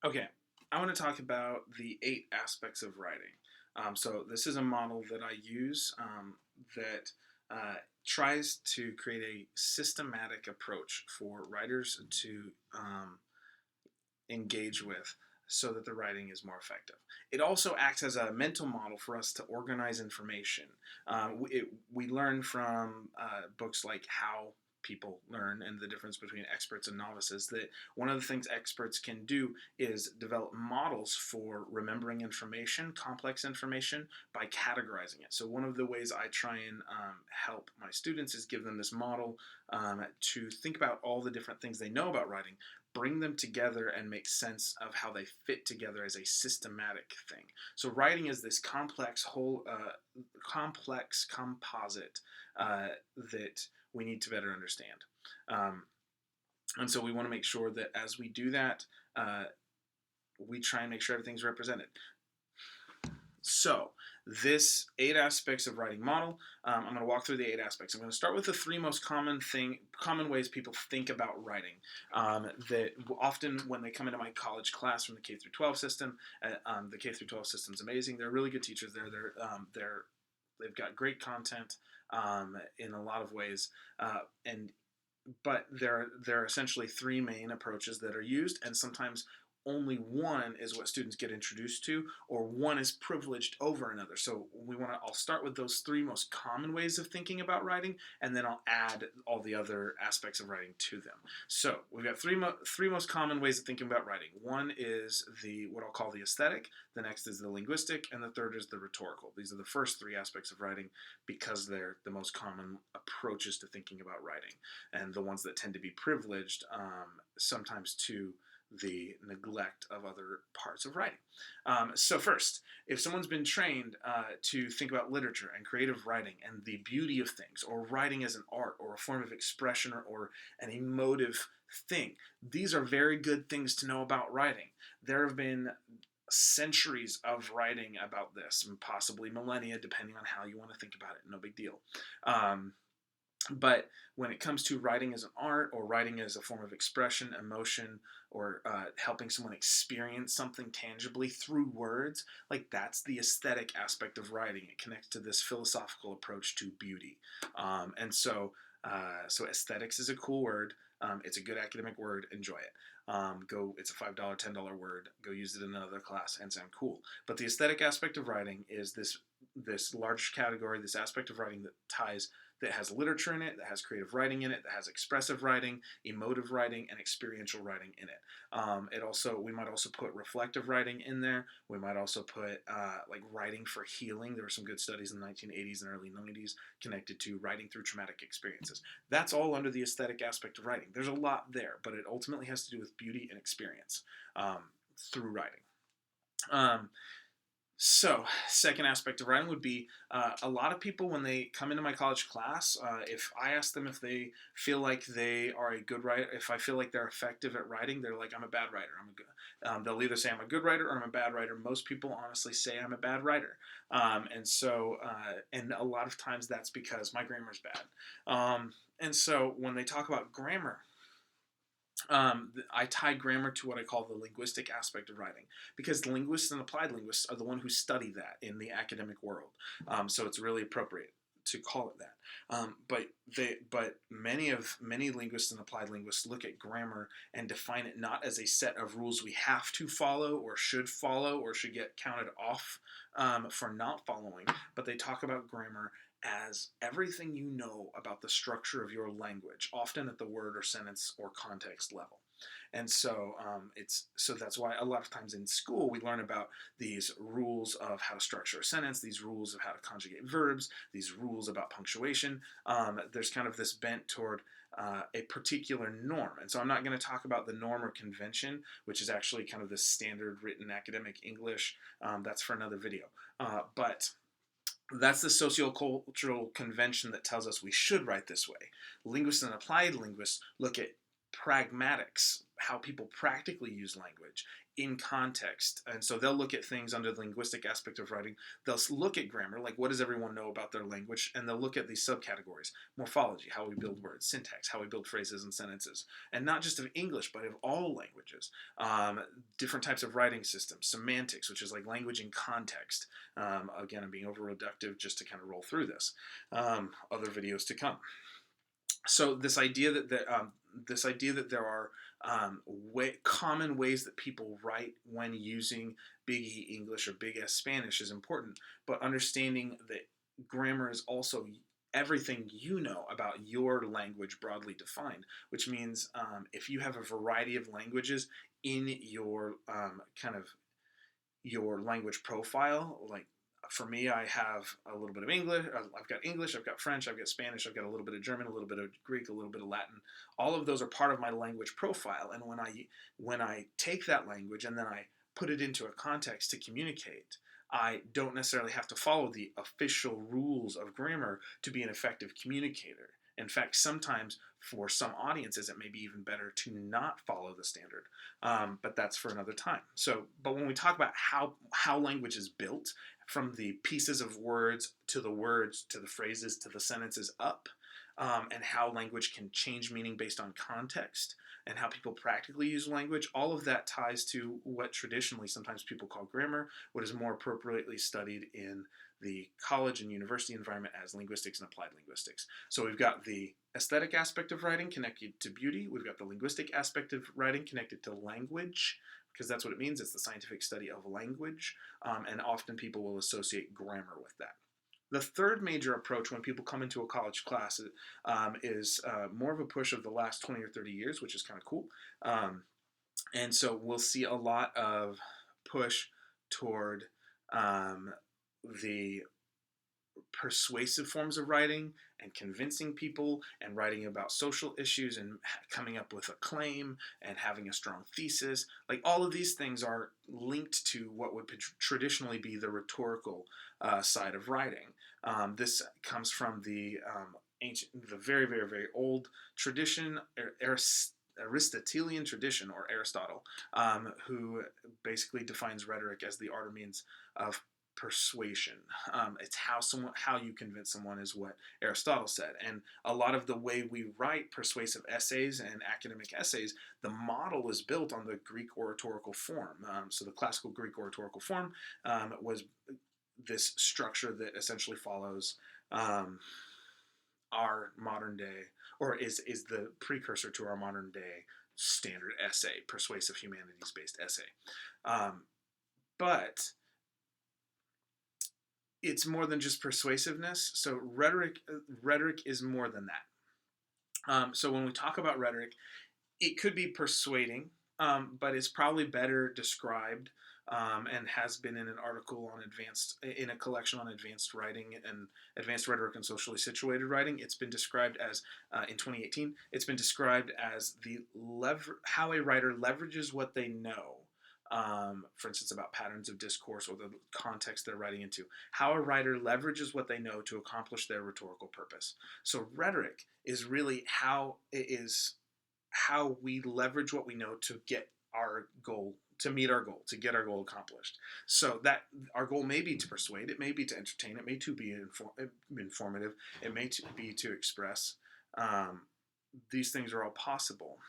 Okay, I want to talk about the 8 aspects of writing. So this is a model that I use that tries to create a systematic approach for writers to engage with so that the writing is more effective. It also acts as a mental model for us to organize information. We learn from books like How People Learn and the difference between experts and novices that one of the things experts can do is develop models for remembering information, complex information, by categorizing it. So one of the ways I try and help my students is give them this model to think about all the different things they know about writing, bring them together and make sense of how they fit together as a systematic thing. So writing is this complex composite that we need to better understand. Um, and so we want to make sure that as we do that, we try and make sure everything's represented. So this 8 aspects of writing model, I'm going to walk through the 8 aspects. I'm going to start with the 3 most common ways people think about writing. That often when they come into my college class from the K through 12 system, the K through 12 system is amazing. They're really good teachers there. They've got great content in a lot of ways, and but there are essentially 3 main approaches that are used, and sometimes only one is what students get introduced to, or one is privileged over another. So I'll start with those 3 most common ways of thinking about writing, and then I'll add all the other aspects of writing to them. So we've got three most common ways of thinking about writing. One is what I'll call the aesthetic, the next is the linguistic, and the third is the rhetorical. These are the first 3 aspects of writing because they're the most common approaches to thinking about writing, and the ones that tend to be privileged sometimes to the neglect of other parts of writing. So first, if someone's been trained to think about literature and creative writing and the beauty of things, or writing as an art or a form of expression or an emotive thing, these are very good things to know about writing. There have been centuries of writing about this, and possibly millennia, depending on how you want to think about it. No big deal. But when it comes to writing as an art or writing as a form of expression, emotion, or helping someone experience something tangibly through words, like that's the aesthetic aspect of writing. It connects to this philosophical approach to beauty. So aesthetics is a cool word. It's a good academic word. Enjoy it. It's a $5, $10 word. Go use it in another class and sound cool. But the aesthetic aspect of writing is this large category, this aspect of writing that has literature in it, that has creative writing in it, that has expressive writing, emotive writing, and experiential writing in it. We might also put reflective writing in there. We might also put like writing for healing. There were some good studies in the 1980s and early 90s connected to writing through traumatic experiences. That's all under the aesthetic aspect of writing. There's a lot there, but it ultimately has to do with beauty and experience through writing. So, second aspect of writing would be a lot of people when they come into my college class, if I ask them if they feel like they are a good writer, if I feel like they're effective at writing, they're like, I'm a bad writer. They'll either say I'm a good writer or I'm a bad writer. Most people honestly say I'm a bad writer. And a lot of times that's because my grammar's bad. And so when they talk about grammar, I tie grammar to what I call the linguistic aspect of writing, because linguists and applied linguists are the one who study that in the academic world. So it's really appropriate to call it that. But many linguists and applied linguists look at grammar and define it not as a set of rules we have to follow or should get counted off for not following, but they talk about grammar as everything you know about the structure of your language, often at the word or sentence or context level. And so that's why a lot of times in school we learn about these rules of how to structure a sentence, these rules of how to conjugate verbs, these rules about punctuation. There's kind of this bent toward a particular norm. And so I'm not going to talk about the norm or convention, which is actually kind of the standard written academic English. That's for another video. But that's the sociocultural convention that tells us we should write this way. Linguists and applied linguists look at pragmatics, how people practically use language in context. And so they'll look at things under the linguistic aspect of writing. They'll look at grammar, like what does everyone know about their language? And they'll look at these subcategories: morphology, how we build words; syntax, how we build phrases and sentences. And not just of English, but of all languages. Different types of writing systems; semantics, which is like language in context. Again, I'm being over reductive just to kind of roll through this. Other videos to come. So this idea that there are common ways that people write when using Big E English or Big S Spanish is important, but understanding that grammar is also everything you know about your language broadly defined, which means if you have a variety of languages in your kind of your language profile, like for me, I have a little bit of English. I've got English, I've got French, I've got Spanish, I've got a little bit of German, a little bit of Greek, a little bit of Latin. All of those are part of my language profile. And when I take that language and then I put it into a context to communicate, I don't necessarily have to follow the official rules of grammar to be an effective communicator. In fact, sometimes for some audiences, it may be even better to not follow the standard. But that's for another time. But when we talk about how language is built, from the pieces of words to the phrases to the sentences up, and how language can change meaning based on context, and how people practically use language, all of that ties to what traditionally sometimes people call grammar, what is more appropriately studied in the college and university environment as linguistics and applied linguistics. So we've got the aesthetic aspect of writing connected to beauty. We've got the linguistic aspect of writing connected to language, because that's what it means. It's the scientific study of language, and often people will associate grammar with that. The third major approach when people come into a college class is more of a push of the last 20 or 30 years, which is kind of cool. And so we'll see a lot of push toward the persuasive forms of writing and convincing people and writing about social issues and coming up with a claim and having a strong thesis. Like all of these things are linked to what would traditionally be the rhetorical side of writing. This comes from the very, very, very old tradition, Aristotelian tradition, or Aristotle, who basically defines rhetoric as the art or means of persuasion. It's how you convince someone, is what Aristotle said. And a lot of the way we write persuasive essays and academic essays, the model is built on the Greek oratorical form. So the classical Greek oratorical form was this structure that essentially follows our modern day, or is the precursor to our modern day standard essay, persuasive humanities based essay. But it's more than just persuasiveness. So rhetoric is more than that. So when we talk about rhetoric, it could be persuading, but it's probably better described, and has been in an article on in a collection on advanced writing and advanced rhetoric and socially situated writing. It's been described as, in 2018, it's been described as how a writer leverages what they know. For instance, about patterns of discourse or the context they're writing into. How a writer leverages what they know to accomplish their rhetorical purpose. So rhetoric is really how we leverage what we know to get our goal, to meet our goal, to get our goal accomplished. So that our goal may be to persuade, it may be to entertain, it may to be informative, it may be to express. These things are all possible.